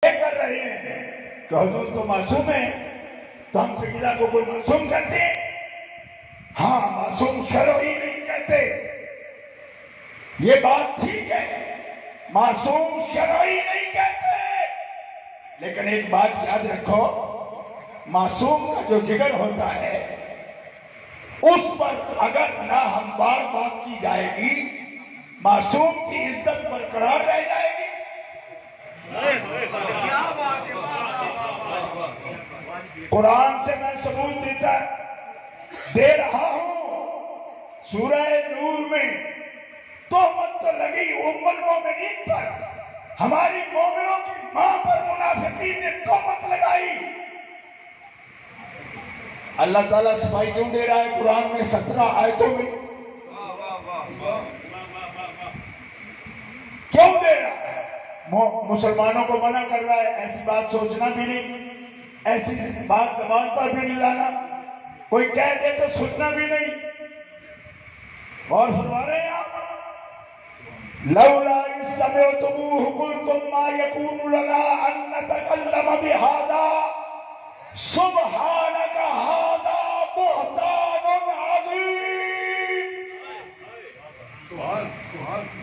کر رہے ہیں کہ حضور تو معصوم ہے، تو ہم سیدہ کو کوئی معصوم کرتے ہیں؟ ہاں، معصوم شرعی نہیں کہتے، یہ بات ٹھیک ہے، معصوم شرعی نہیں کہتے، لیکن ایک بات یاد رکھو، معصوم کا جو جگر ہوتا ہے اس پر اگر نہ ہم بار بات کی جائے گی، معصوم کی عزت برقرار رہ جائے گی۔ قرآن سے میں ثبوت دے رہا ہوں، سورہ نور میں تہمت تو لگی ام المومنین پر، ہماری مومنوں کی ماں پر منافقین نے تہمت لگائی۔ اللہ تعالیٰ صفائی کیوں دے رہا ہے قرآن میں 17 آیتوں میں؟ کیوں دے رہا ہے؟ مسلمانوں کو منع کر رہا ہے ایسی بات سوچنا بھی نہیں، ایسی بات زبان پر بھی نہیں لانا، کوئی کہہ دے تو سننا بھی نہیں۔ اور فرما رہے ہیں آپ لولا اذ سمعتموہ قلتم ما یکون لنا ان نتکلم بہذا سبحانک ھذا بہتان عظیم۔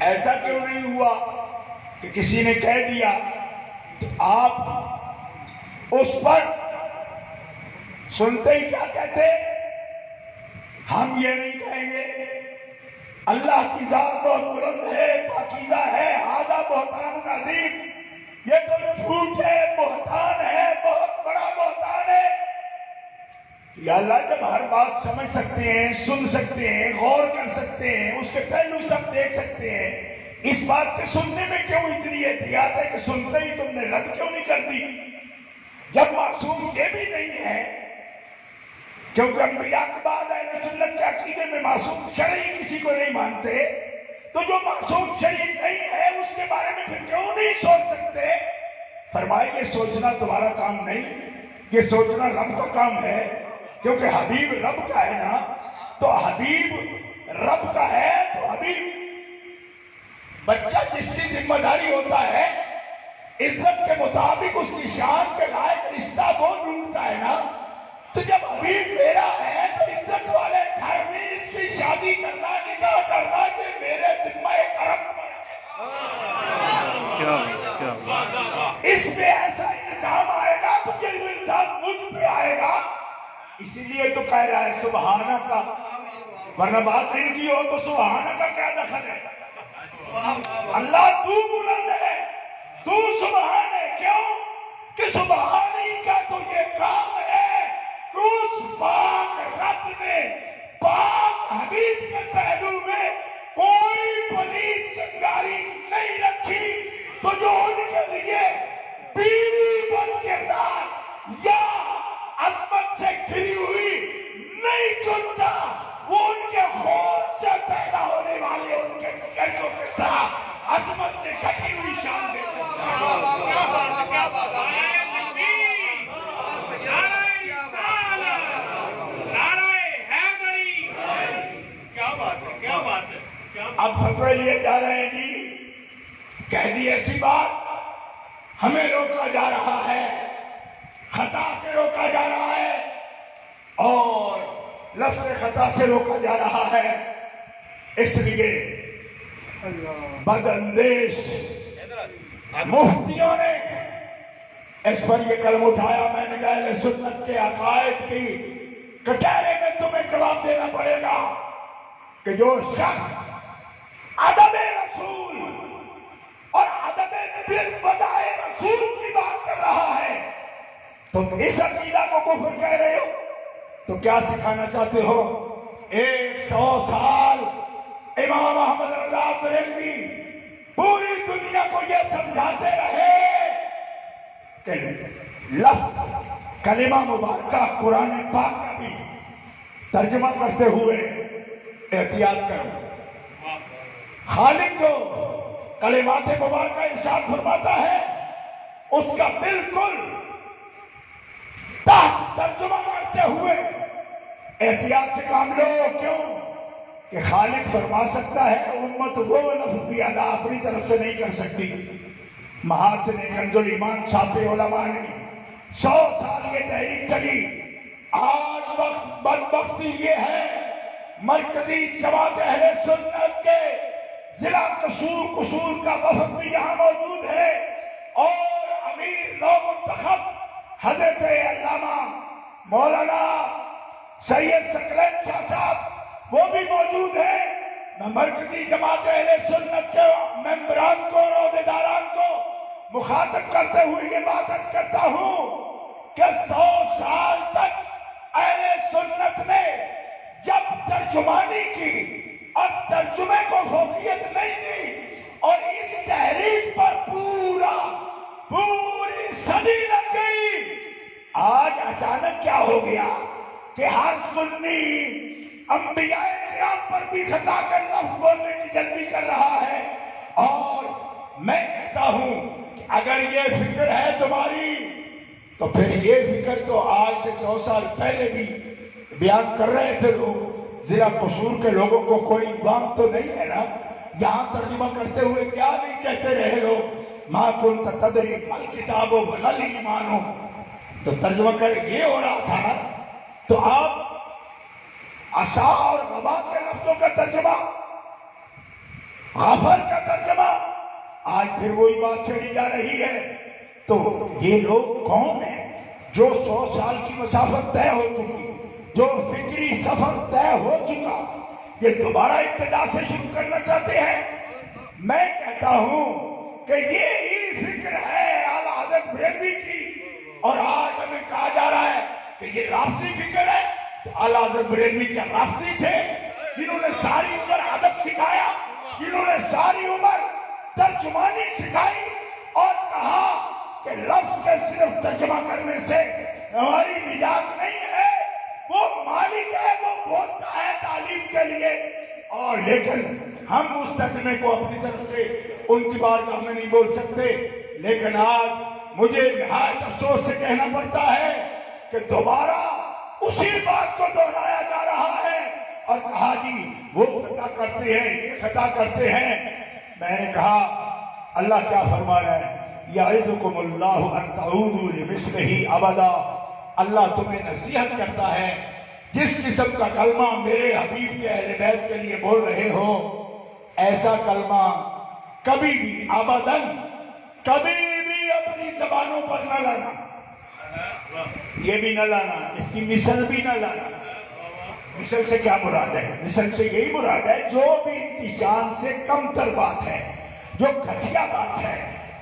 ایسا کیوں نہیں ہوا کہ کسی نے کہہ دیا تو آپ اس پر سنتے ہی کیا کہتے؟ ہم یہ نہیں کہیں گے اللہ کی ذات بہت بلند ہے، پاکیزہ ہے، ھذا بہتان عظیم، یہ تو جھوٹ ہے، بہتان ہے، بہت بڑا بہتان ہے۔ یا اللہ، جب ہر بات سمجھ سکتے ہیں، سن سکتے ہیں، غور کر سکتے ہیں، اس کے پہلو سب دیکھ سکتے ہیں، اس بات کے سننے میں کیوں اتنی احتیاط ہے کہ سنتے ہی تم نے رد کیوں نہیں کر دی؟ جب معصوم یہ بھی نہیں ہے، کیونکہ انبیاء کے بعد اہل سنت کے عقیدے میں معصوم شرعی کسی کو نہیں مانتے، تو جو معصوم شرعی نہیں ہے اس کے بارے میں پھر کیوں نہیں سوچ سکتے؟ فرمائے یہ سوچنا تمہارا کام نہیں، یہ سوچنا رب کا کام ہے، کیونکہ حبیب رب کا ہے نا، تو حبیب رب کا ہے تو حبیب بچہ جس کی ذمہ داری ہوتا ہے عزت کے مطابق اس کی شان کے لائق رشتہ وہ ڈھونڈتا ہے نا، تو جب حبیب میرا ہے تو عزت والے گھر میں اس کی شادی کرنا، نکاح کرنا، یہ میرے ذمہ کرم پر ہے۔ اس میں ایسا الزام آئے گا تو یہ الزام مجھ پہ آئے گا، اسی لیے تو کہہ رہا ہے سبحانہ کا، ورنہ بات ان کی ہو تو سبحانہ کا کیا دخل ہے؟ اللہ تو بلند ہے، تو سبحان ہے، کیوں کہ سبحانی کا تو یہ کام ہے کہ اس پاک رب نے پاک حبیب کے پہلو میں کوئی پلید چنگاری نہیں رکھی، تو جو ان کے لیے بیوی بن کردار یا عظمت سے گھری ہوئی نہیں چنتا، وہ ان کے خون سے پیدا ہونے والے ان کے جگر کو کس طرح عظمت سے ڈھکی ہوئی شان دے سکتا ہے۔ اب فتوے لیے جا رہے ہیں جی، کہہ دی ایسی بات، ہمیں روکا جا رہا ہے، خطا سے روکا جا رہا ہے، اور لفظ خطا سے روکا جا رہا ہے، اس لیے بداندیش مفتیوں نے اس پر یہ قلم اٹھایا۔ میں نے کہا اہل سنت کے عقائد کی کٹہرے میں تمہیں جواب دینا پڑے گا کہ جو شخص ادب رسول اور ادب بدائے رسول کی بات کر رہا ہے، تم اس عقیدہ کو کفر کہہ رہے ہو، تو کیا سکھانا چاہتے ہو؟ 100 سال امام احمد رضا بریلوی پوری دنیا کو یہ سمجھاتے رہے کہ لفظ کلمہ مبارکہ قرآن پاک کا بھی ترجمہ کرتے ہوئے احتیاط کرو۔ خالق جو کلمات مبارکہ ارشاد فرماتا ہے اس کا بالکل تحت ترجمہ کرتے ہوئے احتیاط سے کام لو۔ کیوں کہ خالق فرما سکتا ہے، امت وہ لفظ بھی ادا اپنی طرف سے نہیں کر سکتی۔ محاسن کنز ایمان چھاپے علماء نے 100 سال یہ تحریک چلی. آج وقت بدبختی یہ ہے مرکزی جماعت اہل سنت کے ضلع قصور کا وفد بھی یہاں موجود ہے اور امیر نو منتخب حضرت علامہ مولانا سید ثقلین شاہ صاحب وہ بھی موجود ہے. میں مرکزی جماعت اہل سنت کے ممبران کو اور عہدیداران کو مخاطب کرتے ہوئے یہ بات عرض کرتا ہوں کہ 100 سال تک اہل سنت نے جب ترجمانی کی اور ترجمے کو فوقیت نہیں دی اور اس تحریک پر پوری صدی لگ گئی. آج اچانک کیا ہو گیا کہ ہر سنی انبیاء کرام پر بھی خطا کر لفظ بولنے کی جلدی کر رہا ہے. اور میں کہتا ہوں کہ اگر یہ فکر ہے تمہاری تو پھر یہ فکر تو آج سے 100 سال پہلے بھی بیان کر رہے تھے لوگ. ضلع قصور کے لوگوں کو کوئی بام تو نہیں ہے نا؟ یہاں ترجمہ کرتے ہوئے کیا نہیں کہتے رہے لوگ؟ ما کنت تدری مل کتابو ولل ایمانو. تو ترجمہ کر یہ ہو رہا تھا. تو آپ عصا اور غبا کے لفظوں کا ترجمہ، غفر کا ترجمہ، آج پھر وہی بات چلی جا رہی ہے. تو یہ لوگ کون ہیں جو 100 سال کی مسافت طے ہو چکی، جو فکری سفر طے ہو چکا، یہ دوبارہ ابتدا سے شروع کرنا چاہتے ہیں؟ میں کہتا ہوں کہ یہ ہی فکر ہے اعلیٰ حضرت بریلوی کی. اور آج ہمیں کہا جا رہا ہے کہ یہ رافضی فکر ہے. تو اعلیٰ حضرت بریلوی کیا رافضی تھے جنہوں نے ساری عمر ادب سکھایا، جنہوں نے ساری عمر ترجمانی سکھائی اور کہا کہ لفظ کے صرف ترجمہ کرنے سے ہماری نجات نہیں ہے، وہ مالک ہے، وہ بولتا ہے تعلیم کے لیے. اور لیکن ہم اس ترجمے کو اپنی طرف سے ان کی بارگاہ میں نہیں بول سکتے. لیکن آج مجھے نہایت افسوس سے کہنا پڑتا ہے کہ دوبارہ اسی بات کو دہرایا جا رہا ہے اور کہا جی وہ خطا کرتے ہیں، یہ خطا کرتے ہیں. میں نے کہا اللہ کیا فرما رہا ہے؟ یعظکم اللہ ان تعودوا لمثلہ ابدا. اللہ تمہیں نصیحت کرتا ہے جس قسم کا کلمہ میرے حبیب کے اہل بیت کے لیے بول رہے ہو، ایسا کلمہ کبھی بھی ابداً کبھی بھی اپنی زبانوں پر نہ لانا. یہ بھی نہ لانا، اس کی مثل بھی نہ لانا. مثل سے کیا مراد ہے؟ مثل سے یہی مراد ہے جو بھی ان کی شان سے کم تر بات ہے، جو گھٹیا بات ہے،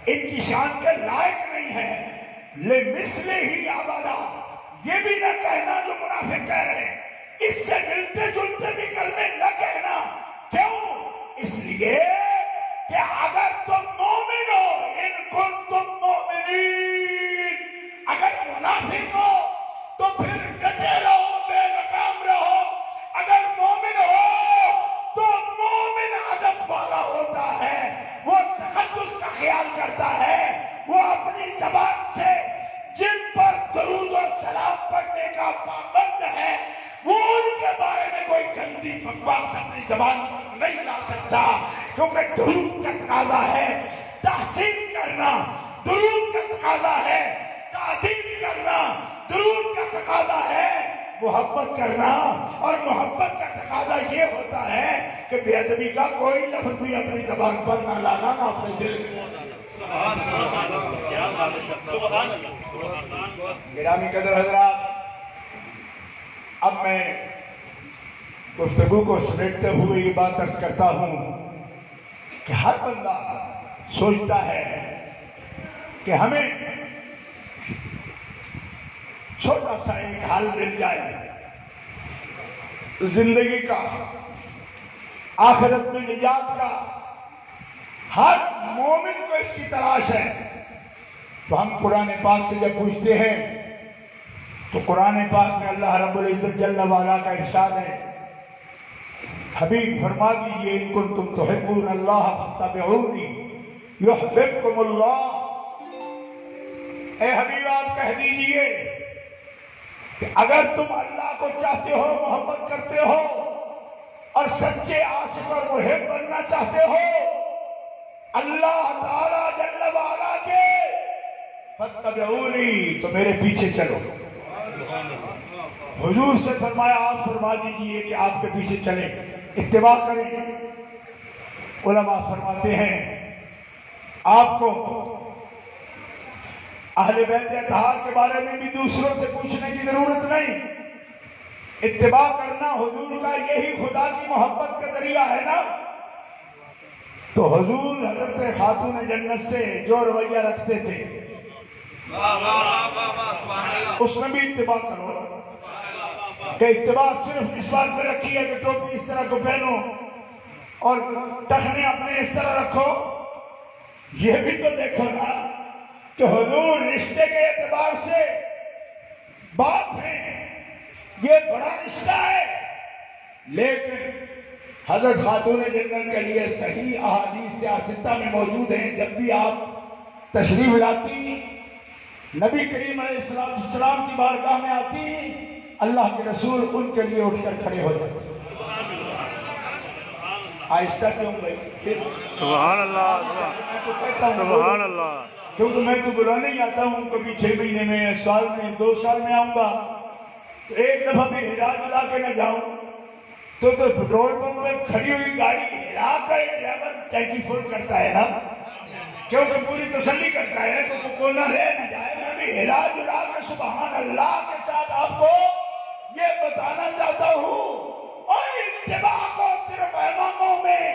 ان کی شان کے لائق نہیں ہے. لمثلہ ابدا، یہ بھی نہ کہنا جو منافق کہہ رہے ہیں. اس سے ملتے جلتے بھی کلمے نہ کہنا. کیوں؟ اس لیے کہ اگر تم مومن ہو، ان کنتم مومنین، اگر منافق ہو تو پھر ڈٹے رہو، بے ناکام رہو. اگر مومن ہو تو مومن ادب والا ہوتا ہے، وہ تقدس کا خیال کرتا ہے، وہ اپنی زبان سے جن پر درود و سلام پڑھنے کا پابند ہے وہ ان کے بارے میں کوئی گندی بکواس اپنی زبان پر نہیں لا سکتا. کیونکہ درود کا تقاضا ہے تحسین کرنا، درود کا تقاضا ہے تعظیم کرنا، درود کا تقاضا ہے محبت کرنا. اور محبت کا تقاضا یہ ہوتا ہے کہ بے ادبی کا کوئی لفظ بھی اپنی زبان پر نہ لانا، نہ اپنے دل میں. گرامی قدر حضرات، اب میں گفتگو کو سمیٹتے ہوئے یہ بات عرض کرتا ہوں کہ ہر بندہ سوچتا ہے کہ ہمیں چھوٹا سا ایک حل مل جائے زندگی کا، آخرت میں نجات کا. ہر مومن کو اس کی تلاش ہے. تو ہم قرآن پاک سے جب پوچھتے ہیں تو قرآن پاک میں اللہ رب العزت جل وعلا کا ارشاد ہے، حبیب فرما دیجئے ان کنتم تحبون اللہ فاتبعونی یحببکم اللہ. اے حبیب آپ کہہ دیجئے کہ اگر تم اللہ کو چاہتے ہو، محبت کرتے ہو اور سچے عاشق اور محب بننا چاہتے ہو اللہ تعالیٰ جل وعلا کے فاتبعونی، تو میرے پیچھے چلو. حضور سے فرمایا آپ فرما دیجئے کہ آپ کے پیچھے چلیں، اتباع کریں. علماء فرماتے ہیں آپ کو اہل بیت اطہار کے بارے میں بھی دوسروں سے پوچھنے کی ضرورت نہیں. اتباع کرنا حضور کا یہی خدا کی محبت کا ذریعہ ہے نا. تو حضور حضرت خاتون جنت سے جو رویہ رکھتے تھے اس میں بھی اتباع کرو. کہ اتباع صرف اس بات میں رکھی ہے کہ ٹوپی اس طرح کو پہنو اور ٹخنے اپنے اس طرح رکھو. یہ بھی تو دیکھو نا کہ حضور رشتے کے اعتبار سے باپ ہیں، یہ بڑا رشتہ ہے. لیکن حضرت خاتون جنت کے لیے صحیح احادیث سیاستہ میں موجود ہیں. جب بھی آپ تشریف لاتی، نبی کریم علیہ السلام کی بارگاہ میں آتی، اللہ کے رسول ان کے لیے اٹھ کر کھڑے ہو جاتے. آہستہ کیوں بھائی؟ سبحان اللہ، سبحان اللہ. کیونکہ میں تو بلانے ہی آتا ہوں، کبھی 6 مہینے میں، سال میں، 2 سال میں آؤں گا. تو ایک دفعہ بھی ہرا جلا کے نہ جاؤں تو پیٹرول پمپ میں کھڑی ہوئی گاڑی ہرا کا ڈرائیور ٹینکی فل کرتا ہے نا، کیونکہ پوری تسلی کرتا ہے تو کوئی نہ رہ نہ جائے. میں بھی ہرا جلا کے سبحان اللہ کے ساتھ آپ کو یہ بتانا چاہتا ہوں. اور اتباع کو صرف اماموں میں،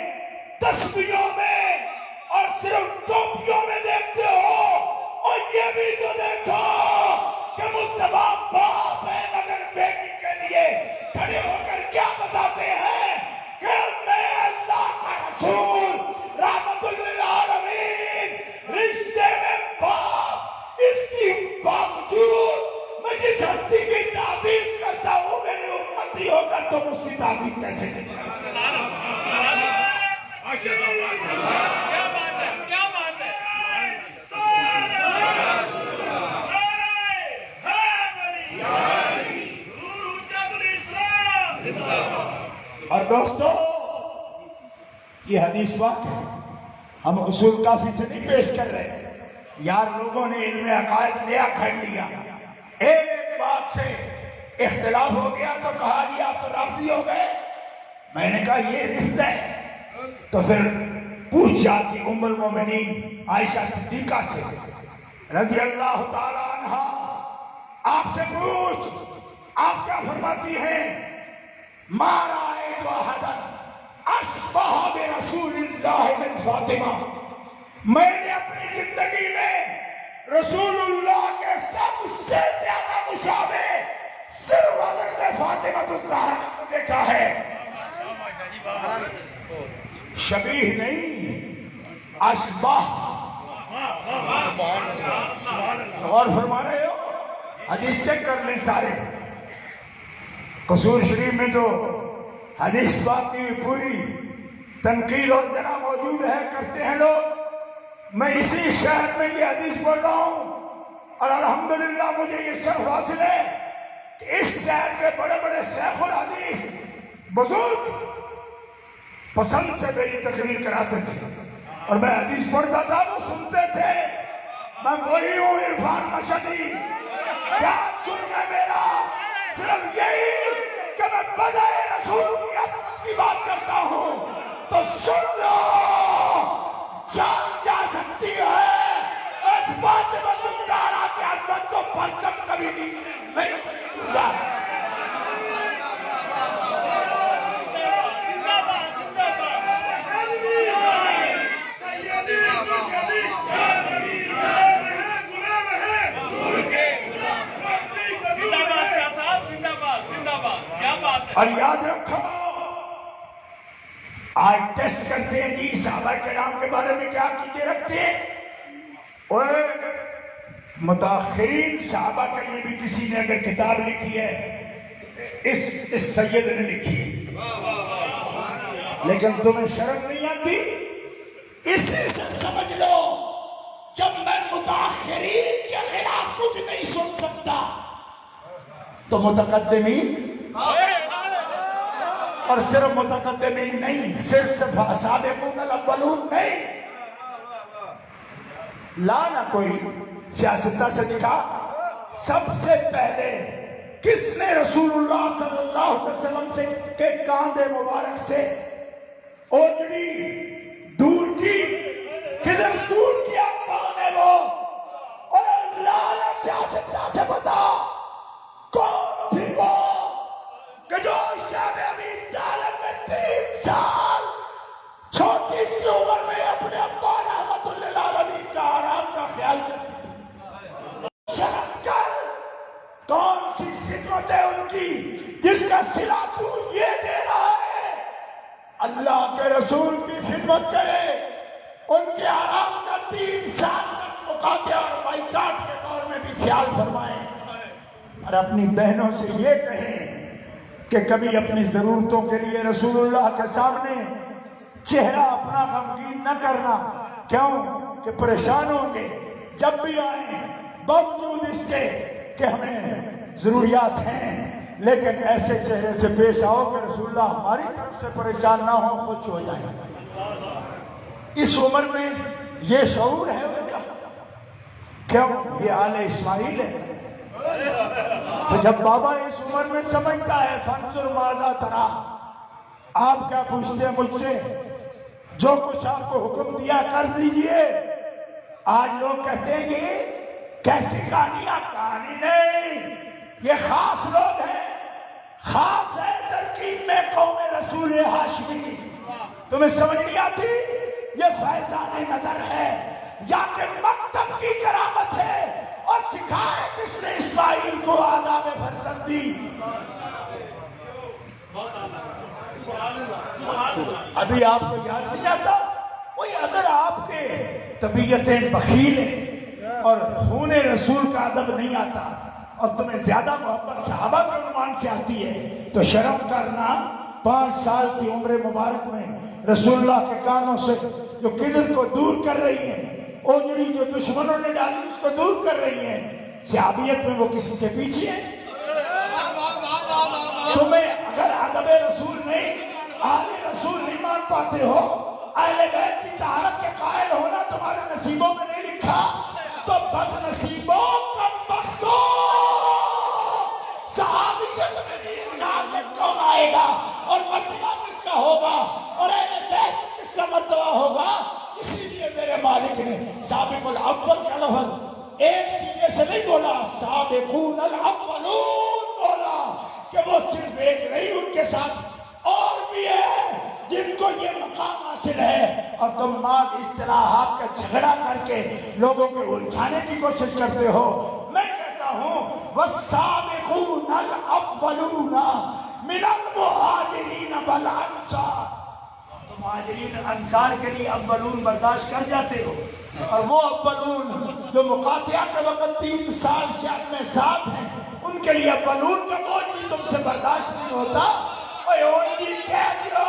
تسبیحوں میں اور صرف ٹوپیوں میں دیکھتے ہو. اور یہ بھی تو دیکھو کہ مصطفیٰ باپ ہے مگر بیٹی کے لیے کھڑے ہو کر کیا بتاتے ہیں کہ میں اللہ کا رسول رحمت للعالمین، رشتے میں باپ، اس کی باوجود میں جس ہستی کی تعظیم کرتا ہوں میری امتی ہو کر تم اس کی تعظیم کیسے نہیں کرتے؟ اور دوستو یہ حدیث پاک ہے، ہم اصول کافی سے نہیں پیش کر رہے. یار لوگوں نے علم عقائد نیا کھڑ لیا، ایک بات سے اختلاف ہو گیا تو کہا جی آپ تو رافضی ہو گئے. میں نے کہا یہ رفت ہے تو پھر پوچھ جاتی ام المومنین عائشہ صدیقہ سے رضی اللہ تعالی عنہا، آپ سے پوچھ آپ کیا فرماتی ہیں؟ ما رأيت أحدا أشبه برسول الله من فاطمہ. میں نے اپنی زندگی میں رسول اللہ کے سب سے زیادہ مشابہ صرف حضرت فاطمہ الزہرا کو دیکھا ہے. شبیہ نہیں، اشبہ. اور فرما رہے ہو، حدیث چیک کر لیں سارے. قصور شریف میں تو حدیث پاک کی پوری تنقید اور جنا موجود ہے، کرتے ہیں لوگ. میں اسی شہر میں یہ حدیث پڑھ رہا ہوں اور الحمدللہ مجھے یہ شرف حاصل ہے کہ اس شہر کے بڑے بڑے شیخ الحدیث بزرگ پسند سے میری تقریر کراتے تھے اور میں حدیث پڑھتا تھا وہ سنتے تھے. میں وہی ہوں عرفان مشہدی. کیا جرم ہے میرا؟ صرف یہی کہ میں بدائے رسول کی عظمت کی بات کرتا ہوں تو سن لو. جان جا سکتی ہے فاطمہ الزہرا کی عظمت کو پرچم کبھی نہیں چھوڑا. اور یاد رکھو آج ٹیسٹ کرتے ہیں جی صحابہ کرام کے بارے میں کیا عقیدے رکھتے ہیں. اور متاخرین صحابہ کے لیے بھی کسی نے اگر کتاب لکھی ہے اس سید نے لکھی ہے، لیکن تمہیں شرم نہیں آتی؟ اسے سے سمجھ لو جب میں متاخرین کے خلاف کچھ نہیں سن سکتا تو متقدمین اور صرف متقدمین نہیں، صرف سابقون الاولون نہیں، لا نہ کوئی سیاستہ سے دکھا. سب سے پہلے کس نے رسول اللہ صلی اللہ علیہ وسلم سے کے کاندھے مبارک سے اوجڑی دور کی؟ کدھر دور کیا؟ کون ہے وہ؟ اور لالا سیاستہ سے بتا کون تھی وہ کہ جو شب ابی طالب میں 3 سال چھوٹی سی عمر میں اپنے ابا رحمت للعالمین کا آرام کا خیال کرتی تھی؟ شرم کر. کون سی خدمت ہے ان کی جس کا صلہ تو یہ دے رہا ہے؟ اللہ کے رسول کی خدمت کرے. ان کے آرام کا 3 سال تک مقاطعہ اور بائیکاٹ کے دور میں بھی خیال فرمائیں. اور اپنی بہنوں سے یہ کہیں کہ کبھی اپنی ضرورتوں کے لیے رسول اللہ کے سامنے چہرہ اپنا غمگین نہ کرنا. کیوں کہ پریشان ہوں گے جب بھی آئیں، باوجود اس کے کہ ہمیں ضروریات ہیں، لیکن ایسے چہرے سے پیش آؤ کہ رسول اللہ ہماری طرف سے پریشان نہ ہو، خوش ہو جائیں. اس عمر میں یہ شعور ہے ان کا. کیوں؟ یہ آل اسماعیل ہے. تو جب بابا اس عمر میں سمجھتا ہے فانظر ماذا ترا، آپ کیا پوچھتے ہیں مجھ سے؟ جو کچھ آپ کو حکم دیا کر دیجئے. آج لوگ کہتے ہیں کہ کیسی کہانیاں؟ کہانی نہیں، یہ خاص لوگ ہیں، خاص ہے ترکیب میں قوم رسول ہاشمی. تمہیں سمجھ نہیں آتی؟ یہ فیضان نظر ہے یا کہ مکتب کی کرامت ہے؟ اور سکھائے کس نے اسماعیل کو آداب فرزندی؟ ابھی آپ کو یاد نہیں آتا؟ وہی اگر آپ کے طبیعتیں بخیل ہیں اور خون رسول کا ادب نہیں آتا اور تمہیں زیادہ محبت صحابہ کے عنوان سے آتی ہے تو شرم کرنا. 5 سال کی عمر مبارک میں رسول اللہ کے کانوں سے جو کدھر کو دور کر رہی ہیں، اوجڑی جو دشمنوں نے ڈالی اس کو دور کر رہی ہیں. صحابیت میں وہ کسی سے پیچھے ہیں؟ تمہیں اگر ادب رسول نہیں، آل رسول نہیں مان پاتے ہو، اہل بیت کی طہارت کے قائل ہونا تمہارے نصیبوں میں نہیں لکھا، تو بد نصیبوں کا بختو صحابیت میں بھی انسان میں کون آئے گا اور مرتبہ کس کا ہوگا اور اہل بیت کس کا مرتبہ ہوگا؟ اسی لیے میرے مالک نے سابق الاول کا لفظ ایک سینے سے نہیں بولا، سابقون الاولون بولا کہ وہ صرف ایک نہیں، ان کے ساتھ اور بھی ہے جن کو یہ مقام حاصل ہے. اور تم ماں اصطلاحات کا جھگڑا کر کے لوگوں کو الجھانے کی کوشش کرتے ہو. میں کہتا ہوں والسابقون الاولون من المہاجرین والانصار. مہاجرین انصار کے لیے اولون برداشت کر جاتے ہو، اور وہ اولون جو مقاطعہ کے وقت 3 سال شاید میں ساتھ ہیں، ان کے لیے اولون کا بوجھ بھی تم سے برداشت نہیں ہوتا. اوے اونجی کہہ دیو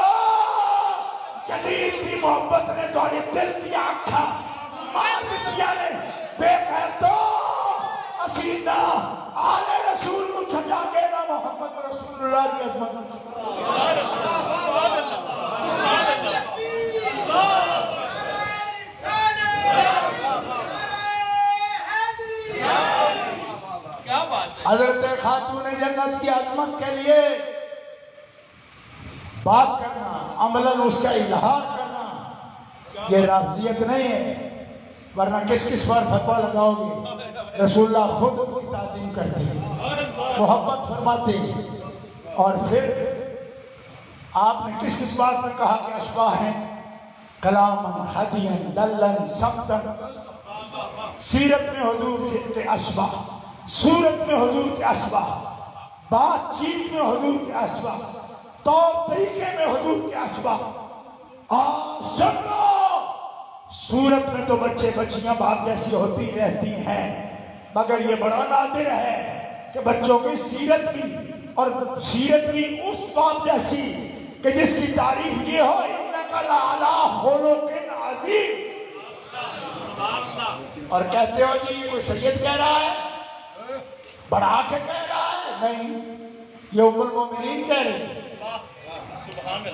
جزیر دی محبت نے تھوڑی دل دیا آکھا مار دیا نے بے خیر تو اسیدہ آل رسول کو چھجا کے نا محمد رسول اللہ کی عظمت کو حضرت خاتون جنت کی عظمت کے لیے بات کرنا، عملاً اس کا اظہار کرنا، یہ رافضیت نہیں ہے. ورنہ کس پر فتویٰ لگاؤ گے؟ رسول اللہ خود ان کی تعظیم کرتے ہیں، محبت فرماتے ہیں. اور پھر آپ نے کس بات میں کہا کہ اشباہ ہیں؟ کلامن ہدین دلن سمتن. سیرت میں حضور کے اشباہ، صورت میں حضور کے اشباہ، بات چیت میں حضور کے اشباہ، طور طریقے میں حضور کے اشباہ. اور سنو، صورت میں تو بچے بچیاں باپ جیسی ہوتی رہتی ہیں، مگر یہ بڑا نادر ہے کہ بچوں کی سیرت بھی، اور سیرت بھی اس باپ جیسی کہ جس کی تعریف یہ ہو انکا لعلی خلق عظیم. اور کہتے ہو جی کوئی سید کہہ رہا ہے، بڑھا کے کہہ رہا ہے؟ نہیں، یہ ام المومنین کہہ رہی.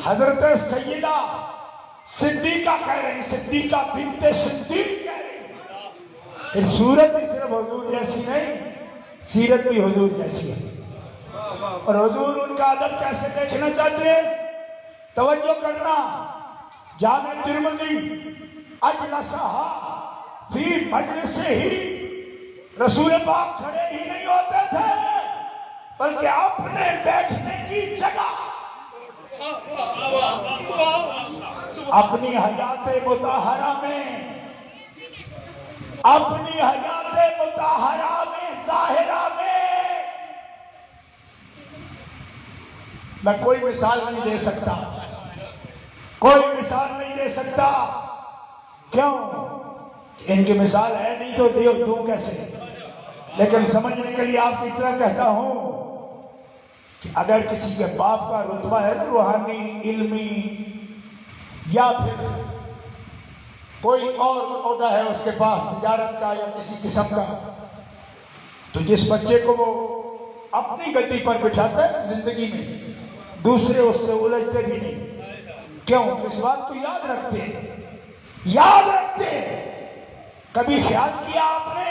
حضرت سیدہ صدیقہ کہہ رہی، صدیقہ بنت صدیق کہہ رہی. پھر صورت بھی صرف حضور جیسی نہیں، سیرت بھی حضور جیسی ہے. اور حضور ان کا ادب کیسے دیکھنا چاہتے ہیں؟ توجہ کرنا. جامع ترمذی اجلسہا فی مجلسہ ہی، رسول پاک کھڑے ہی نہیں ہوتے تھے بلکہ اپنے بیٹھنے کی جگہ اپنی حیات مطہرہ میں، اپنی حیات مطہرہ میں ظاہرہ میں. میں کوئی مثال نہیں دے سکتا، کوئی مثال نہیں دے سکتا. کیوں؟ ان کی مثال ہے نہیں تو دوں کیسے؟ لیکن سمجھنے کے لیے آپ کو اتنا کہتا ہوں کہ اگر کسی کے باپ کا رتبہ ہے نا روحانی، علمی، یا پھر کوئی اور عہدہ ہے اس کے پاس تجارت کا یا کسی قسم کا، تو جس بچے کو وہ اپنی گدی پر بٹھاتا ہے زندگی میں، دوسرے اس سے الجھتے بھی نہیں. کیوں؟ اس بات کو یاد رکھتے ہیں، یاد رکھتے ہیں. کبھی خیال کیا آپ نے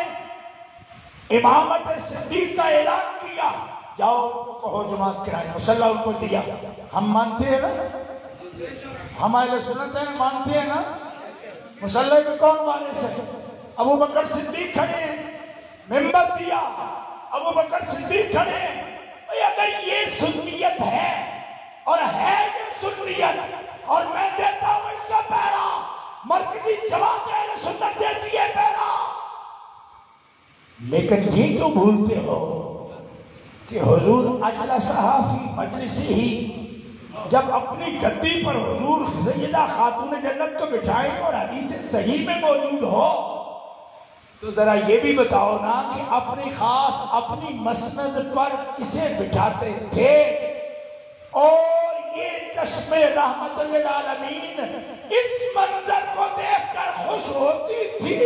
امامت صدیق کا اعلان کیا، جاؤ کہو جماعت کرائے، مصلی ان کو دیا. ہم مانتے ہیں نا، ہم اہل سنت ہیں، مانتے ہیں نا. مصلی کے کون وارث ہے؟ ابو بکر صدیق کھڑے ہیں، ممبر دیا، ابو بکر صدیق کھڑے ہیں. اگر یہ سنیت ہے اور ہے یہ سنیت اور میں دیتا ہوں اس کا پیرا، مرکزی جماعت اہل سنت دیتی ہے پیرا، لیکن یہ کیوں بھولتے ہو کہ حضور اجلسہا فی مجلسہ ہی، جب اپنی گدی پر حضور سیدہ خاتون جنت کو بٹھائیں اور حدیث صحیح میں موجود ہو، تو ذرا یہ بھی بتاؤ نا کہ اپنی خاص اپنی مسند پر کسے بٹھاتے تھے؟ اور یہ چشم رحمت للعالمین اس منظر کو دیکھ کر خوش ہوتی تھی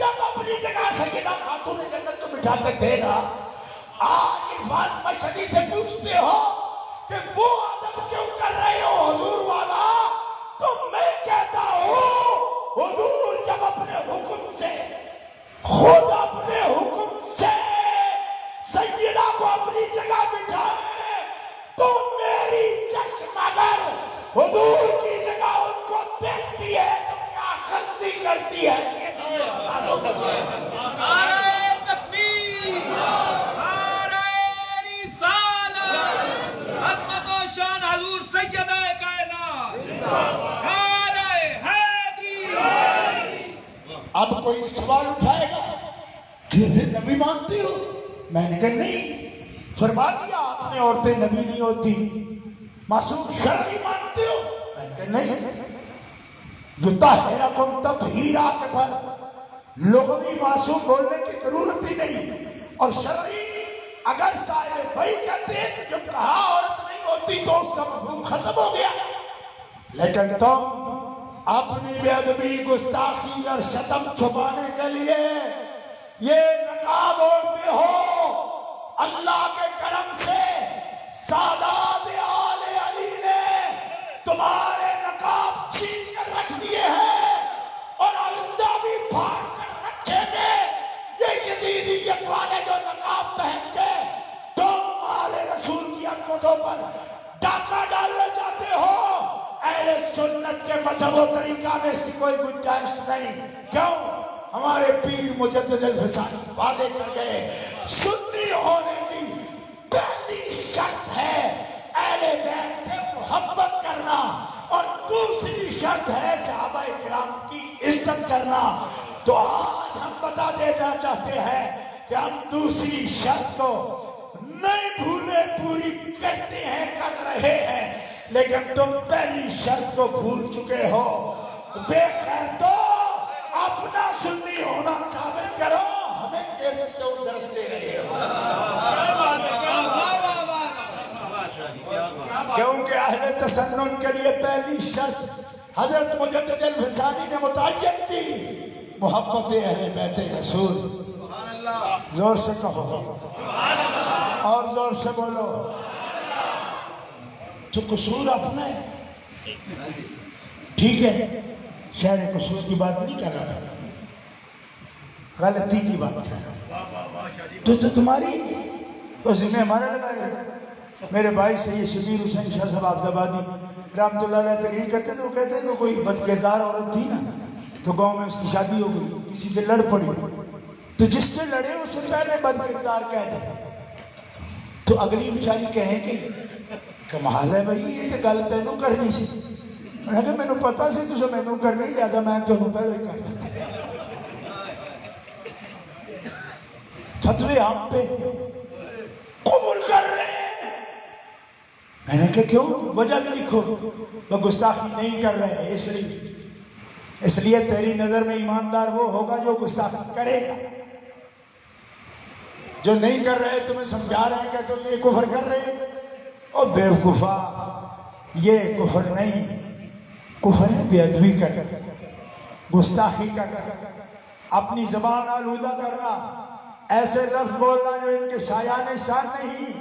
تب اپنی جگہ سیدہ خاتون جنت کو بٹھاتے تھے نا. آج عرفان مشہدی سے پوچھتے ہو کہ وہ ادب کیوں کر رہے ہو حضور والا، تو میں کہتا ہوں حضور جب اپنے حکم سے، خود اپنے حکم سے سیدہ کو اپنی جگہ بٹھائے، تو میری چشم اگر حضور کی جگہ ان کو دیکھتی ہے تو کیا غلطی کرتی ہے؟ نعرہ تکبیر، نعرہ رسالت، عظمت و شان حضور سیدہ کائنات، نعرہ حیدری. اب کوئی سوال اٹھائے گا کہ نبی مانتے ہو؟ میں نے کہا نہیں، فرما دیا آپ نے عورتیں نبی نہیں ہوتی. معصوم شرعی مانتے ہو؟ میں نے کہا نہیں. یطہرکم تطہیرا کے پر لغوی معصوم بولنے کی ضرورت ہی نہیں، اور شرعی اگر سائل بھائی کہتے ہیں کہ جب کہا عورت نہیں ہوتی تو اس کا مفہوم ختم ہو گیا. لیکن تم اپنی بے ادبی، گستاخی اور شتم چھپانے کے لیے یہ نقاب اوڑھتے ہو. اللہ کے کرم سے سادات آل علی نے تمہارے نقاب چھین کر رکھ دیے ہیں اور آئندہ بھی پھاڑ کر رکھیں گے. یہ یزیدیت والے جو نقاب پہن کے تم آل رسول کی عظمتوں پر ڈاکہ ڈالنا چاہتے ہو، اہل سنت کے مذہب و طریقہ میں اس کی کوئی گنجائش نہیں. کیوں؟ ہمارے پیر مجدد الفسانی واضح کر گئے، سنی ہونے کی پہلی شرط ہے اہل بیت سے محبت کرنا، اور دوسری شرط ہے صحابہ کرام کی عزت کرنا. تو آج ہم بتا دینا چاہتے ہیں کہ ہم دوسری شرط کو نہیں بھولے، پوری کرتے ہیں، کر رہے ہیں، لیکن تم پہلی شرط کو بھول چکے ہو. بے خیر تو اپنا سنی ہونا ثابت کرو، ہمیں کیوں درس دے رہے ہو؟ کیونکہ اہل تسنن کے لیے پہلی شرط حضرت مجدد الفسانی نے متعین کی، محبت اہل بیت رسول. زور سے کہو اور زور سے بولو. تو قصور اپنا ہے، ٹھیک ہے، شہر قصور کی بات نہیں کر رہا. غلطی کی بات کر رہا ہوں تو تمہاری تو ذمہ ہمارا لگا رہے. میرے بھائی سید شبیر حسین شاہ صاحب عبدالآبادی رحمۃ اللہ علیہ تقریر کرتے تھے. وہ کہتے ہیں کہ کوئی بد کردار عورت تھی نا تو گاؤں میں اس کی شادی ہو گئی, کسی سے لڑ پڑی, تو جس سے لڑے اس سے پہلے بد کردار کہہ دے تو اگلی بیچاری کہیں کہ کمال ہے بھائی یہ تو گل تینوں کرنی سی. میں کہ مینوں پتا سی تو مینوں کرنی لہذا میں تمہیں پہلے کر دیا. فتوے ہم پہ قبول کر رہے ہیں. میں نے کہا کیوں, وجہ بھی لکھو. وہ گستاخی نہیں کر رہے ہیں اس لیے تیری نظر میں ایماندار وہ ہوگا جو گستاخی کرے گا. جو نہیں کر رہے تمہیں سمجھا رہے ہیں کہ تم یہ کفر کر رہے ہیں. اور بیوقوفا یہ کفر نہیں, کفر ہے بے ادبی کرنا, گستاخی کرنا, اپنی زبان آلودہ کرنا, ایسے لفظ بولنا جو ان کے شایان شان نہیں,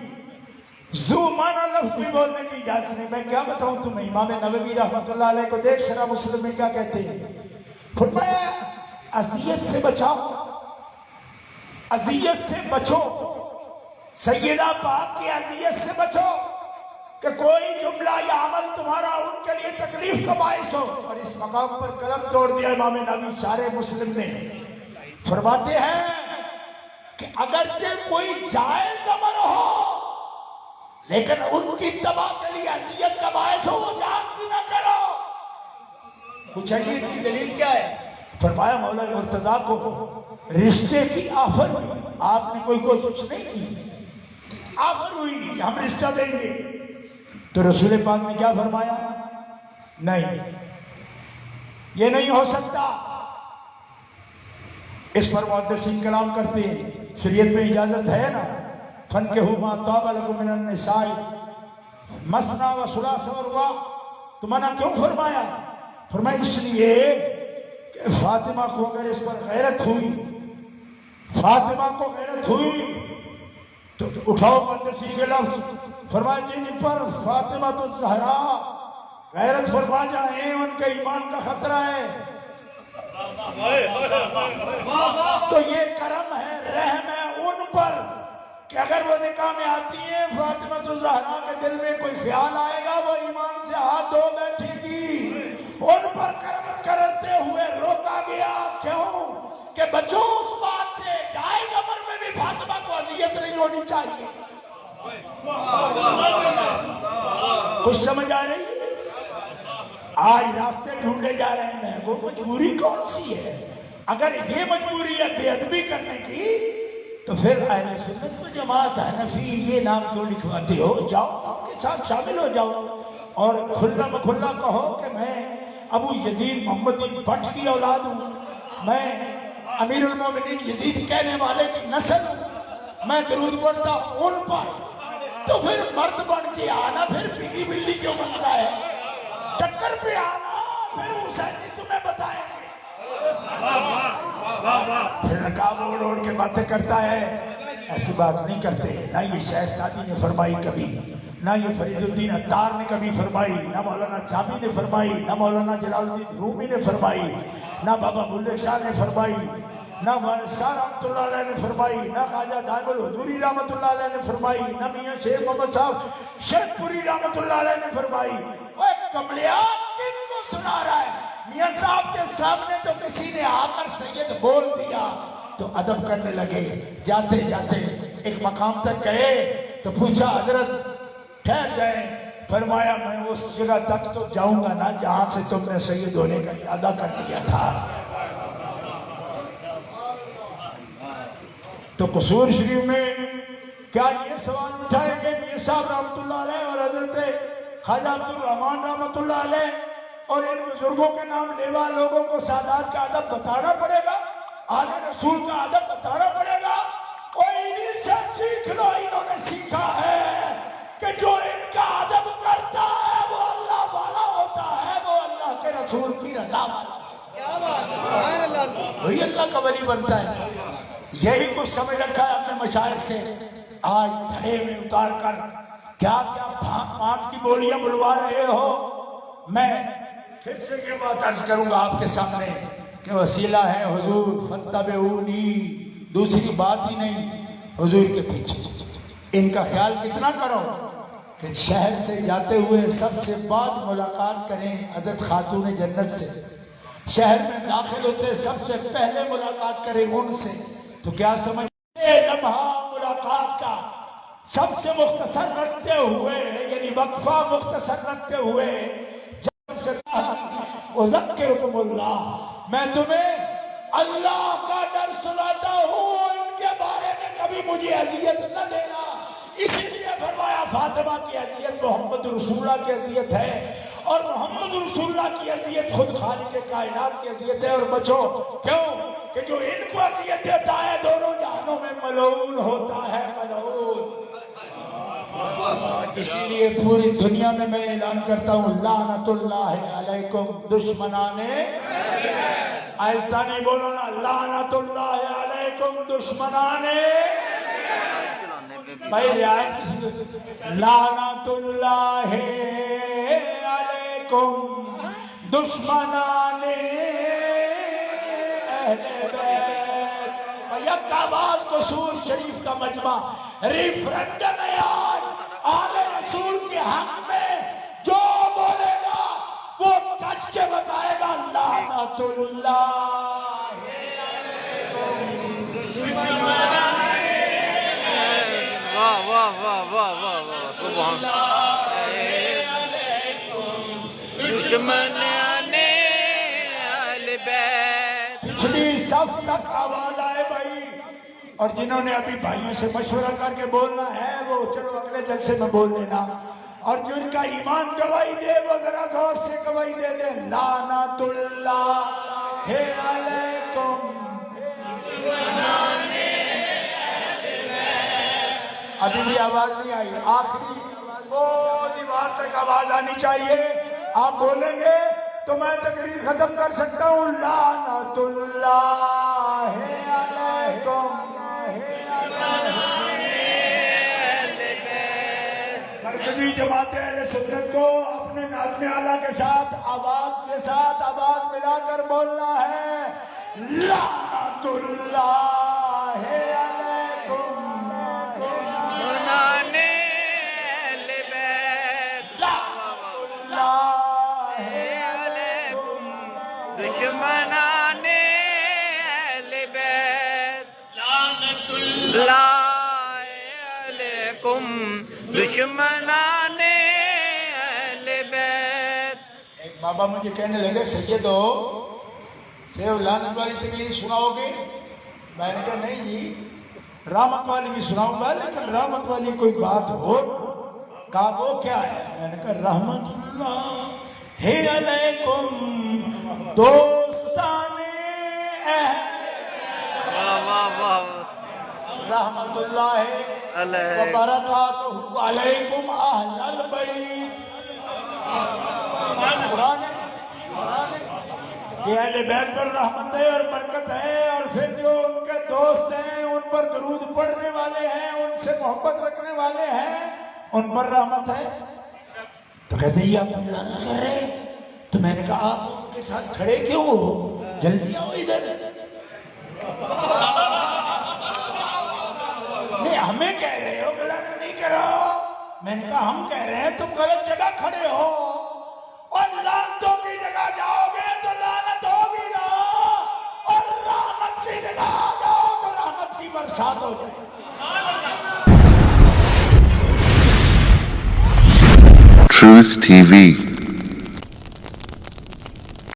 ذو معنی لفظ بھی بولنے کی اجازت نہیں. میں کیا بتاؤں تمہیں, امام نووی رحمۃ اللہ علیہ کو دیکھ شرح مسلم میں کیا کہتے ہیں. فرمایا اذیت سے بچاؤ, اذیت سے بچو, سیدہ پاک کی اذیت سے بچو کہ کوئی جملہ یا عمل تمہارا ان کے لیے تکلیف کا باعث ہو. اور اس مقام پر قلم توڑ دیا امام نووی شارح مسلم نے. فرماتے ہیں کہ اگرچہ کوئی جائز عمل ہو لیکن ان کی اتباع کے لیے اذیت کا باعث ہو, وہ جان بھی نہ کرو. پوچھا کہ اس کی دلیل کیا ہے؟ فرمایا مولا مرتضیٰ کو رشتے کی آفر ہوئی. آپ نے کوئی کوشش نہیں کی, آفر ہوئی کہ ہم رشتہ دیں گے. تو رسول پاک نے کیا فرمایا؟ نہیں, یہ نہیں ہو سکتا. اس پر محدثین کلام کرتے ہیں, شریعت میں اجازت ہے نا, فَانْكِحُوا مَا طَابَ لَكُم مِّنَ النِّسَاءِ مَثْنَىٰ وَثُلَاثَ وَرُبَاعَ. تو منع کیوں فرمایا؟ فرمایا اس لیے کہ فاطمہ کو اگر اس پر غیرت ہوئی, فاطمہ کو غیرت ہوئی تو اٹھاؤ محدثین کے لفظ. فرمایا جن پر فاطمہ تو زہرا غیرت فرما جائیں ان کے ایمان کا خطرہ ہے. تو یہ کرم ہے, رحم ہے ان پر کہ اگر وہ نکاح میں آتی ہیں فاطمہ تو زہرا کے دل میں کوئی خیال آئے گا وہ ایمان سے ہاتھ دھو بیٹھے گی. ان پر کرم کرتے ہوئے روکا گیا. کیوں کہ بچوں اس بات سے, جائز امر میں بھی فاطمہ کو اذیت نہیں ہونی چاہیے. کچھ سمجھ آ رہی ہے؟ آج راستے ڈھونڈے جا رہے ہیں. وہ مجبوری کون سی ہے؟ اگر یہ مجبوری ہے بے ادبی کرنے کی تو پھر اہل سنت و جماعت حنفی یہ نام کیوں لکھواتے ہو؟ جاؤ آپ کے ساتھ شامل ہو جاؤ اور کھلا بکھلا کہو کہ میں ابو یزید محمد بن بٹ کی اولاد ہوں, میں امیر المومنین یزید کہنے والے کی نسل ہوں, میں درود پڑھتا ہوں ان پر. تو پھر مرد بن کے آنا پھر بلی بلی کیوں بنتا ہے؟ ٹکر پہ آنا پھر حسین جی تمہیں بتائیں گے. پھر نقاب اوڑ اوڑ کے باتیں کرتا ہے. ایسی بات نہیں کرتے. نہ یہ شیخ سعدی نے فرمائی کبھی, نہ یہ فرید الدین عطار نے کبھی فرمائی, نہ مولانا چابی نے فرمائی, نہ مولانا جلال الدین رومی نے فرمائی, نہ بابا بلے شاہ نے فرمائی, نہ والد شاہ رحمۃ اللہ علیہ نے فرمائی, نہ خواجہ دائم الحضوری رحمۃ اللہ علیہ نے فرمائی, نہ میاں شیر محمد صاحب شیخ پوری رحمۃ اللہ علیہ نے فرمائی. وہ کملیا کن کو سنا رہا ہے؟ میاں صاحب کے سامنے تو کسی نے آ کر سید بول دیا تو ادب کرنے لگے. جاتے جاتے ایک مقام تک گئے تو پوچھا حضرت ٹھہر جائیں. فرمایا میں اس جگہ تک تو جاؤں گا نا جہاں سے تم نے سید ہونے کا ارادہ کر دیا تھا. تو قصور شریف میں کیا یہ سوال اٹھائیں گے میاں صاحب رحمۃ اللہ علیہ اور حضرت خواجہ عبد الرحمان رحمۃ اللہ علیہ اور ان بزرگوں کے نام لیوا لوگوں کو سادات کا ادب بتانا پڑے گا, آل رسول کا ادب بتانا پڑے گا؟ اور انہیں سے سیکھ لو. انہوں نے سیکھا ہے کہ جو ان کا ادب کرتا ہے وہ اللہ والا ہوتا ہے, وہ اللہ کے رسول کی رضا والا, وہی اللہ کا ولی بنتا ہے. یہی کچھ سمجھ رکھا ہے اپنے مشائخ سے. آج دھڑے میں اتار کر کیا کیا بھانت بھانت کی بولیاں بلوا رہے ہو. میں پھر سے یہ بات عرض کروں گا آپ کے سامنے کہ وسیلہ ہے حضور فتبعونی، دوسری بات ہی نہیں، حضور کے پیچھے۔ ان کا خیال کتنا کرو کہ شہر سے جاتے ہوئے سب سے بعد ملاقات کریں حضرت خاتون جنت سے، شہر میں داخل ہوتے سب سے پہلے ملاقات کریں ان سے، تو کیا سمجھتے لمحہ ملاقات کا سب سے مختصر رکھتے ہوئے، یعنی وقفہ مختصر رکھتے ہوئے، جب سے اذکرکم اللہ، میں تمہیں اللہ کا ڈر سناتا ہوں، ان کے بارے میں کبھی مجھے اذیت نہ دینا۔ اسی لیے فرمایا فاطمہ کی اذیت محمد رسول اللہ کی اذیت ہے، اور محمد رسول اللہ کی اذیت خود خالق کائنات کی اذیت ہے، اور بچو کیوں کہ جو ان کو اذیت دیتا ہے دونوں جہانوں میں ملعون ہوتا ہے، ملعون۔ اسی لیے پوری دنیا میں میں اعلان کرتا ہوں لعنت اللہ علیکم دشمنان، آہستہ نہیں بولو نا، لعنت اللہ علیکم دشمنان، بھائی رعایت کسی کو، لعنت اللہ علیکم دشمنان اہل بیت۔ یک آواز کو سور شریف کا مجمع ریفرنڈم ہے آج آل رسول کے حق میں، جو بولے گا وہ کچھ کے بتائے گا لعنت اللہ علیکم دشمنان، واہ واہ واہ واہ واہ واہ، سبحان دشمنان اہل بیت۔ پچھلی صف تک آواز آئے بھائی، اور جنہوں نے ابھی بھائیوں سے مشورہ کر کے بولنا ہے وہ چلو اگلے جلسے میں بول لینا، اور جن کا ایمان گواہی دے وہ ذرا غور سے گواہی دے دے لعنت اللہ علیکم۔ ابھی بھی آواز نہیں آئی، آخری وہ دیوار تک آواز آنی چاہیے، آپ بولیں گے تو میں تقریر ختم کر سکتا ہوں لعنت اللہ علیکم۔ مرکزی جماعت اہل سنت کو اپنے ناظم اعلیٰ کے ساتھ آواز ملا کر بولنا ہے لعنت اللہ علیکم دشمنان اہل بیت، لعنت اللہ علیکم دشمنان اہل بیت، لعنت اللہ علیکم دشمنان اہل بیت۔ ایک بابا مجھے کہنے لگے سیدو سیو لعنت والی تقریر سناؤ گے؟ میں نے کہا نہیں جی، رحمت والی بھی سناؤں گا، لیکن رحمت والی کوئی بات ہو۔ کہا وہ کیا ہے؟ میں نے کہا رحمت اللہ علیکم دوستان واہ واہ واہ، رحمت اللہ علیہ وبرکاتہ علیکم اہل البیت۔ قرآن یہ اہل بیت پر رحمت ہے اور برکت ہے، اور پھر جو ان کے دوست ہیں ان پر درود پڑھنے والے ہیں، ان سے محبت رکھنے والے ہیں، ان پر رحمت ہے۔ تو کہتے ہیں یہ آپ اللہ نہ کر رہے، تو میں نے کہا آپ ان کے ساتھ کھڑے کیوں ہو؟ جلدی آؤ ادھر۔ نہیں ہمیں کہہ رہے ہو کہ لعنت نہیں کرو، میں نے کہا ہم کہہ رہے ہیں تم غلط جگہ کھڑے ہو، اور لعنتوں کی جگہ جاؤ گے تو لعنت ہوگی نا، اور رحمت کی جگہ آ جاؤ تو رحمت کی برسات ہو جائے۔ Truth TV.